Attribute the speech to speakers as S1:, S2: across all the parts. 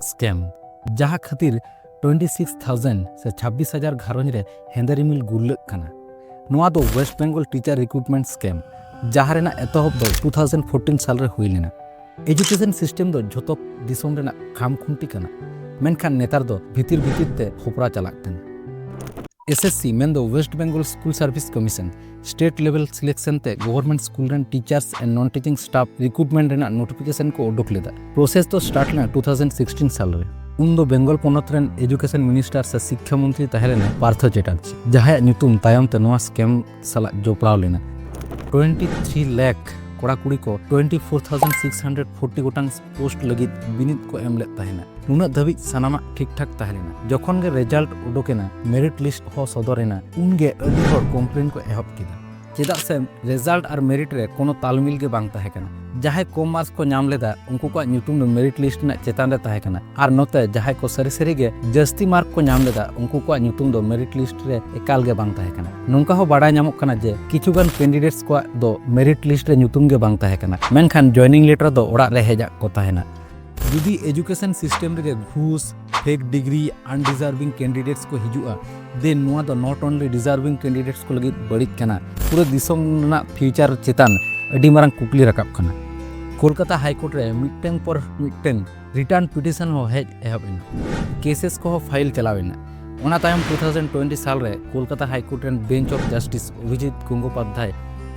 S1: Scam जहाँ खातिर 26,000 से 26,000 घरों रे हेंदरिमिल गुल्लक कना नोआ दो waste Bengal teacher recruitment scam जहाँ रेना एतहब दो 2014 साल रे हुई लेना एजुकेशन सिस्टम दो झोतो दिसोम रेना खाम खुंटी कना मेनखान नेतार दो भीतिर भीतिर ते होपरा चलाक कना एसएससी मेन दो waste Bengal school service commission state level selection ते गवर्नमेंट स्कूल रेन teachers and non teaching staff recruitment रेना नोटिफिकेशन को उडुक लेदा प्रोसेस तो स्टार्ट लेना 2016 साल रे उन दो बेंगल पोनत रेन एजुकेशन मिनिस्टर से शिक्षा मंत्री तहलेना पार्थ चैटार्जी जहाँ नुतुम तायम ते नोआ स्कैम सला जोपड़ाव लेना 23 लाख कोड़ा कुड़ी को 24,640 गोटांग पोस्ट लगित बिनित को एम लेत तहना नुना धबी सनामा ठीक ठाक तहलेना जखन गे रिजल्ट उडोकेना मेरिट लिस्ट हो सदरेना उनगे अडी होर कंप्लेन को एहब किदा चेदा से रिजल्ट और मेरिट रे कोनो तालमिल गे बांग ताहे कना जहां कम मार्क्स को नाम लेदा उनको को न्यूटुम मेरिट लिस्ट ना चेतान रे ताहे कना और नोते जहां को सरी सरी गे जस्ती मार्क को नाम लेदा उनको को न्यूटुम दो मेरिट लिस्ट रे एकाल गे बांग ताहे कना नोंका हो बाडा नामक कना जे किछुगान कैंडिडेट्स को दो मेरिट लिस्ट रे न्यूटुम गे बांग ताहे कना मेनखान जॉइनिंग लेटर दो ओड़ा रे हेजा को ताहेना जुदी एजुकेशन सिस्टम रे घूस फेक डिग्री अनडिजर्विंग कैंडिडेट्स को हिजुआ दे नोआ दो नॉट ओनली डिजर्विंग कैंडिडेट्स को लगी बड़ित कना पूरा दिसोम ना फ्यूचर चेतान अडी मारंग कुकली रकाब कना कोलकाता हाई कोर्ट रे मिटन पर मिटन रिटर्न पिटिशन हो हेज एहबेना केसेस को फाइल चलावेना ओना तायम 2020 साल रे कोलकाता हाई कोर्ट रे bench of justice Abhijit Gangopadhyay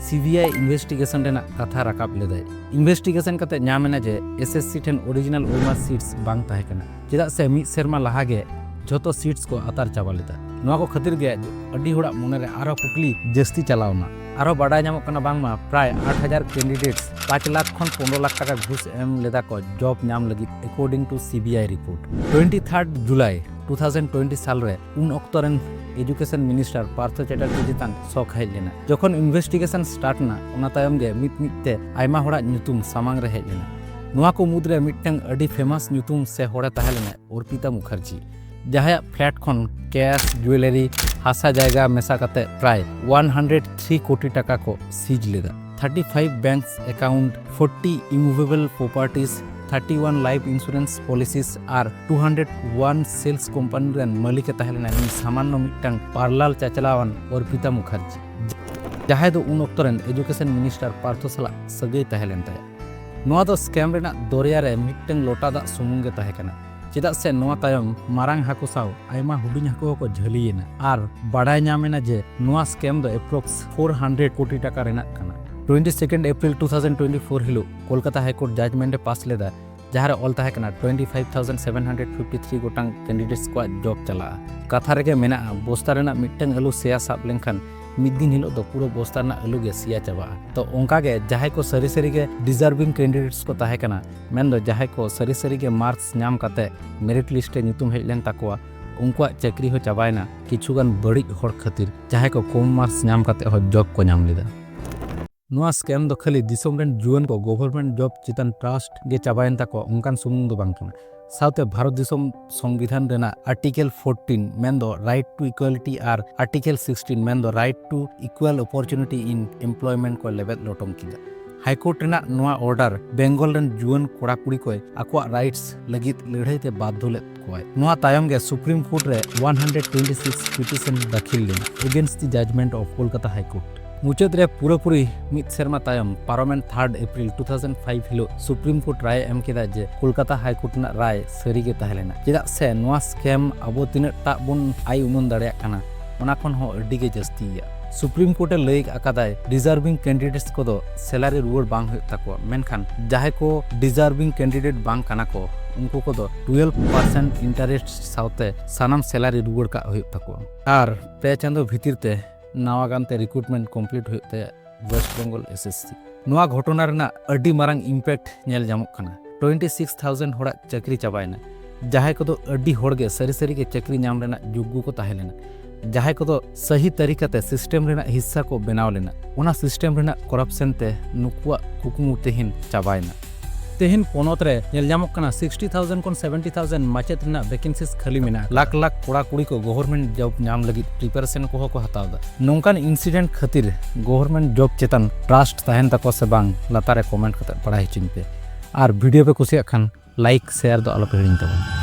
S1: CBI investigation रेना कथा रकाब लेदाय इन्वेस्टिगेशन कते न्यामेना जे एसएससी ठेन ओरिजिनल ओएमआर सीट्स बांग ताहे कना चेदा से मी सेरमा लाहागे जोतो सीट्स को आतार चाबा लेदा नोआ को खातिर गे अडी होड़ा मोने रे आरो कुकली जस्ती चलावना आरो बाडाय नामक कना बांगमा प्राय 8,000 कैंडिडेट्स 5 लाख खन 15 लाख टाका घुस एम लेदा को जॉब नाम लगी अकॉर्डिंग टू सीबीआई रिपोर्ट 23 जुलाई 2020 साल रे उन अक्तरन एजुकेशन मिनिस्टर पार्थ चैटार्जी चितान शौक हेज लेना जखन इन्वेस्टिगेशन स्टार्ट ना ओना तायम गे मित मितते आयमा होड़ा न्यूतुम सामांग रे हेज लेना नोआ को मुद्रे मिटंग अडी फेमस न्यूतुम से होड़ा ताहेलेना अर्पिता मुखर्जी जहाँ फ्लैट खन कैश ज्वेलरी हासा जायगा मेसा कते प्राय 103 कोटी टाका को सीज लेदा 35 banks account 40 immovable properties 31 life insurance policies और 201 सेल्स कंपनी रेन मालिक तहलेना नि सामान्य मिटंग पारलाल चाचलावन अर्पिता मुखर्जी जहाँ दो उन अक्तरन एजुकेशन मिनिस्टर पार्थ सला सगै तहलेन ताय नोआ दो स्कैम रेना दरिया रे मिटंग लोटा दा सुमुंगे ताहे कना चेदा से नोआ तायम मारांग हाको साव आयमा हुडिंग हाको को झलियेना और बाडाय नामेना जे नोआ स्कैम दो एप्रोक्स 400 कोटी टाका रेना कना 22 अप्रैल 2024 हिलो कोलकाता हाई कोर्ट जजमेंट पास लेदा जहाँ ऑल ताहे कना 25,753 गोटांग कैंडिडेट्स को जॉब चला कथा रेगे मेना बोस्ता रेना मिटंग आलू सेया साब लेनखान मिद दिन हिलो दो पूरा बोस्ता ना आलू गे सिया चाबा तो ओंका गे जहां को सरी सरी गे डिजर्विंग कैंडिडेट्स को ताहे कना मेन दो जहां को सरी सरी गे मार्क्स नाम काते मेरिट लिस्ट रे नुतुम हेज लेन ताकोआ उनका चाकरी हो चाबायना किछुगान बड़ी होड़ खातिर जहां को कम मार्क्स नाम काते हो जॉब को नाम लेदा नोआ स्कैम दो खाली दिसोम रेन जुवन को गवर्नमेंट जॉब चितान ट्रस्ट गे चाबायन ताको उनकान सुमुंग दो बांग कना साउथे भारत दिसोम संविधान रेना आर्टिकल 14 मेन दो राइट टू इक्वालिटी और आर्टिकल 16 मेन दो right to equal opportunity in employment को लेवल लोटम किदा हाई कोर्ट रेना नोआ ऑर्डर बेंगल रेन जुवन कोड़ा कुड़ी को आकोआ राइट्स लगित लड़ाई ते बाध्य लेत कोय नोआ तायम गे सुप्रीम कोर्ट रे 126 पिटिशन दाखिल लेना against the judgement of Kolkata high court मुचाद रे पूरापूरी मिद सेरमा तायम पार्लियामेंट 3 अप्रैल 2005 हिलो सुप्रीम कोर्ट राय एम केदा जे कोलकाता हाई कोर्ट ना राय सरी गे ताहेलेना चेदा से नोआ स्कैम अबो तिना ता बुन आई उनन दाड़िया काना ओना खन हो अड्डी गे जस्तिया सुप्रीम कोर्ट लई आकादाय डिजर्विंग कैंडिडेट्स को दो सैलरी रुवाड़ बांग हो ताको मेनखान जहां को डिजर्विंग कैंडिडेट बांग काना को उनको को दो 12% इंटरेस्ट साउते सानाम सैलरी रुवाड़ का हो ताको और पे चंदो भीतिरते नावागानते रिक्रूटमेंट कंप्लीट होते वेस्ट बेंगल एसएससी नोआ घटना रेना अड्डी मारंग इम्पैक्ट नेल जामक खाना 26,000 होड़ा चाकरी चाबायना जहां को अड्डी होड़गे सरी सरी के चाकरी नाम रेना जुग्गु को ताहेलेना जहां को सही तरीका ते सिस्टम रेना हिस्सा को बनाव लेना ओना सिस्टम रेना करप्शन ते नुकुआ कुकुमु तेहिन चाबायना तेहिन पोनोत रे नेल जामक खाना 60,000 कोन 70,000 माचेत रेना वैकेंसीज खाली मेना लाख लाख कोड़ा कुड़ी को गवर्नमेंट जॉब नाम लगी प्रिपरेशन को हतावदा नोंकान इंसिडेंट खातिर गवर्नमेंट जॉब चेतन ट्रस्ट ताहेन तको से बांग लातारे कमेंट कते पढ़ाई चिन पे और वीडियो पे कुसिया खान ᱞᱟᱭᱤᱠ ᱥᱮᱭᱟᱨ ᱫᱚ ᱟᱞᱚᱯᱮ ᱦᱤᱲᱤᱧ ᱛᱟᱵᱚᱱᱟ।